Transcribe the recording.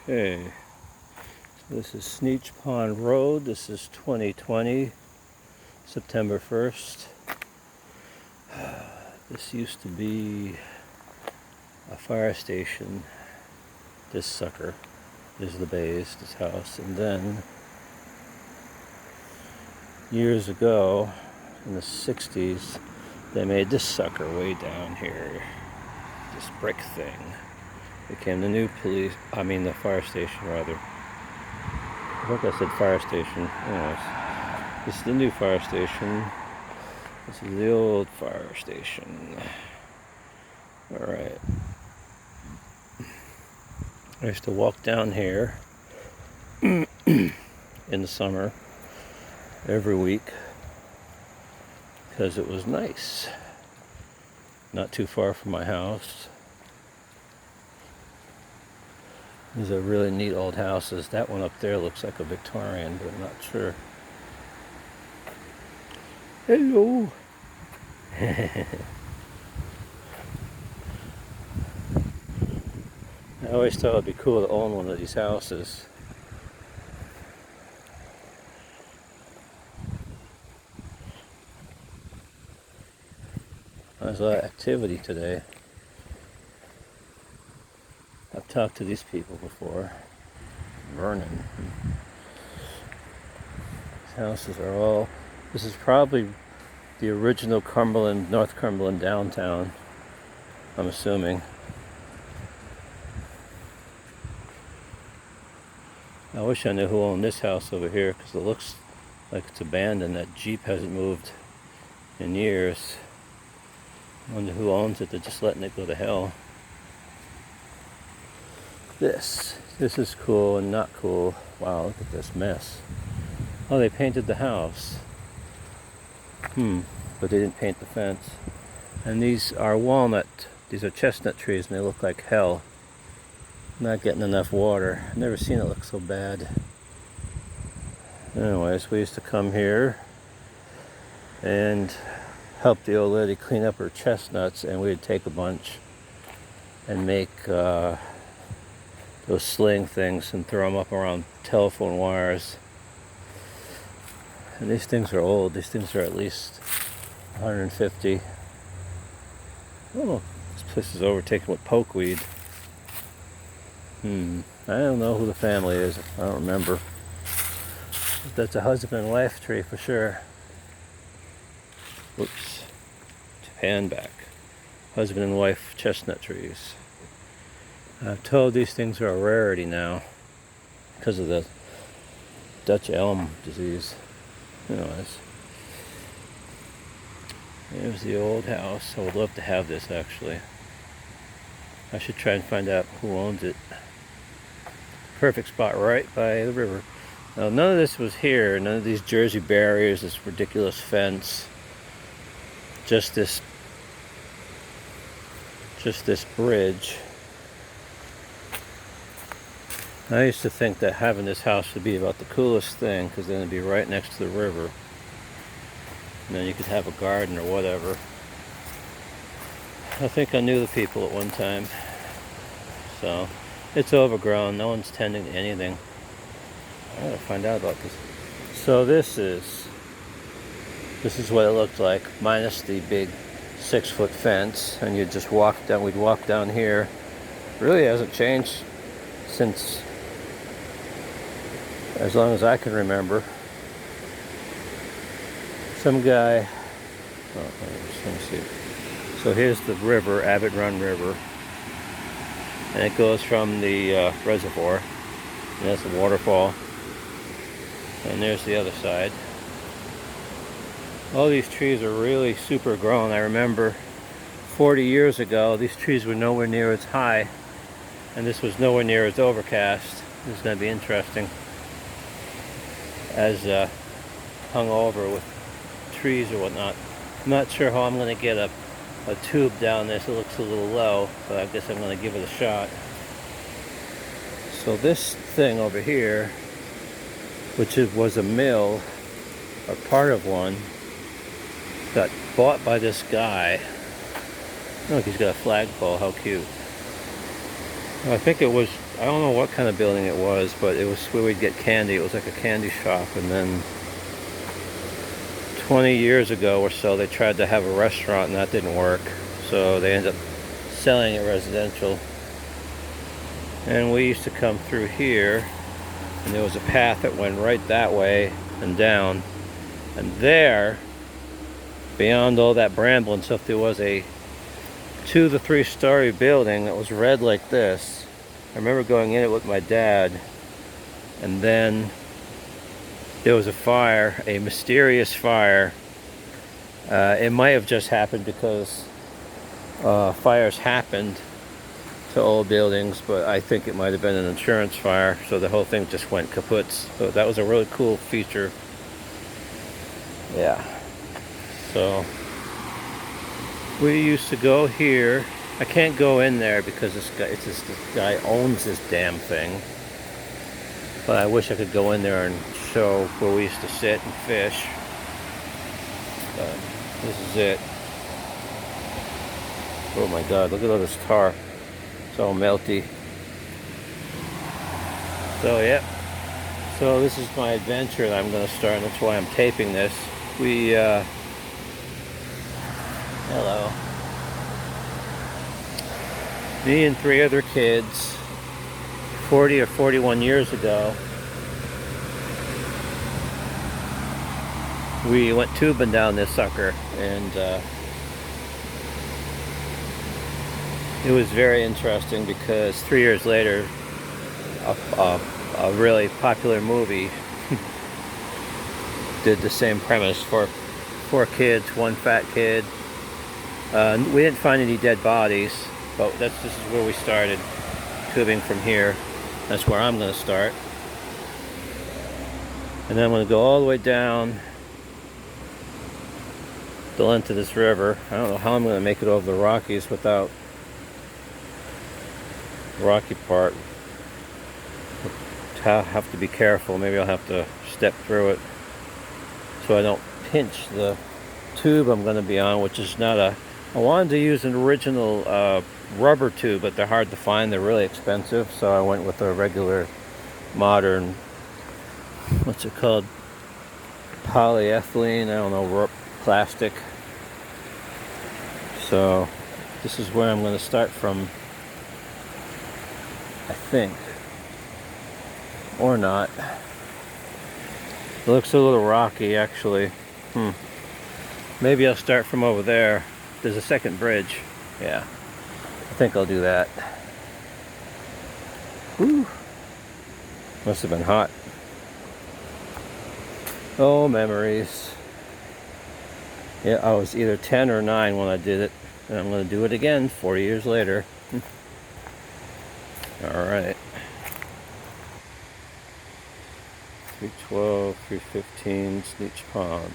Okay, so this is Sneech Pond Road. This is 2020, September 1st. This used to be a fire station. This sucker is the base, this house. And then years ago, in the 60s, they made this sucker way down here. This brick thing. Became the new the fire station rather. I think I said fire station. Anyways, this is the new fire station. This is the old fire station. Alright. I used to walk down here in the summer every week because it was nice. Not too far from my house. These are really neat old houses. That one up there looks like a Victorian, but I'm not sure. Hello! I always thought it'd be cool to own one of these houses. There's a lot of activity today. I've talked to these people before. Vernon. These houses are all... This is probably the original Cumberland, North Cumberland downtown, I'm assuming. I wish I knew who owned this house over here because it looks like it's abandoned. That Jeep hasn't moved in years. I wonder who owns it. They're just letting it go to hell. This is cool and not cool. Wow, look at this mess. Oh, they painted the house. But they didn't paint the fence. And these are these are chestnut trees and they look like hell. Not getting enough water. I've never seen it look so bad. Anyways, we used to come here and help the old lady clean up her chestnuts, and we'd take a bunch and make those sling things and throw them up around telephone wires. And these things are old. These things are at least 150. Oh, this place is overtaken with pokeweed. I don't know who the family is. I don't remember. But that's a husband and wife tree for sure. Whoops. Hand back. Husband and wife chestnut trees. I'm told these things are a rarity now because of the Dutch elm disease. Anyways. There's the old house. I would love to have this actually. I should try and find out who owns it. Perfect spot right by the river. Now none of this was here. None of these Jersey barriers, this ridiculous fence. Just this bridge. I used to think that having this house would be about the coolest thing because then it'd be right next to the river. And then you could have a garden or whatever. I think I knew the people at one time. So, it's overgrown. No one's tending to anything. I gotta find out about this. So this is what it looked like, minus the big 6-foot fence. And you'd just walk down, we'd walk down here. Really hasn't changed since, as long as I can remember. Some guy, let me see. So here's the river, Abbott Run River. And it goes from the reservoir. And that's the waterfall. And there's the other side. All these trees are really super grown. I remember 40 years ago, these trees were nowhere near as high. And this was nowhere near as overcast. This is going to be interesting. As hung over with trees or whatnot. I'm not sure how I'm going to get a tube down this. It looks a little low, but I guess I'm going to give it a shot. So this thing over here, which was a mill, or part of one, got bought by this guy. Look, he's got a flagpole. How cute. I think it was I don't know what kind of building it was, but it was where we'd get candy. It was like a candy shop, and then 20 years ago or so they tried to have a restaurant and that didn't work, so they ended up selling it residential. And we used to come through here, and there was a path that went right that way and down, and there, beyond all that bramble and stuff, there was a 2 to 3 story building that was red like this. I remember going in it with my dad, and then there was a fire, a mysterious fire. It might have just happened because fires happened to old buildings, but I think it might have been an insurance fire, so the whole thing just went kaput. So that was a really cool feature. Yeah. So we used to go here. I can't go in there because this guy owns this damn thing. But I wish I could go in there and show where we used to sit and fish. But this is it. Oh my God, look at all this tar. It's all melty. So yeah. So this is my adventure that I'm going to start, and that's why I'm taping this. Hello. Me and 3 other kids, 40 or 41 years ago, we went tubing down this sucker, and it was very interesting because 3 years later, a really popular movie did the same premise for 4 kids, 1 fat kid. We didn't find any dead bodies, but this is where we started tubing from here. That's where I'm going to start. And then I'm going to go all the way down the length of this river. I don't know how I'm going to make it over the Rockies without the rocky part. I'll have to be careful. Maybe I'll have to step through it so I don't pinch the tube I'm going to be on, which is not a... I wanted to use an original rubber tube, but they're hard to find. They're really expensive, so I went with a regular modern, what's it called, polyethylene, I don't know, plastic. So this is where I'm going to start from, I think, or not. It looks a little rocky, actually. Maybe I'll start from over there. There's a second bridge. Yeah, I think I'll do that. Whew. Must have been hot. Oh, memories. Yeah, I was either 10 or 9 when I did it, and I'm going to do it again 40 years later. All right. 312, 315, Sneetch Pond.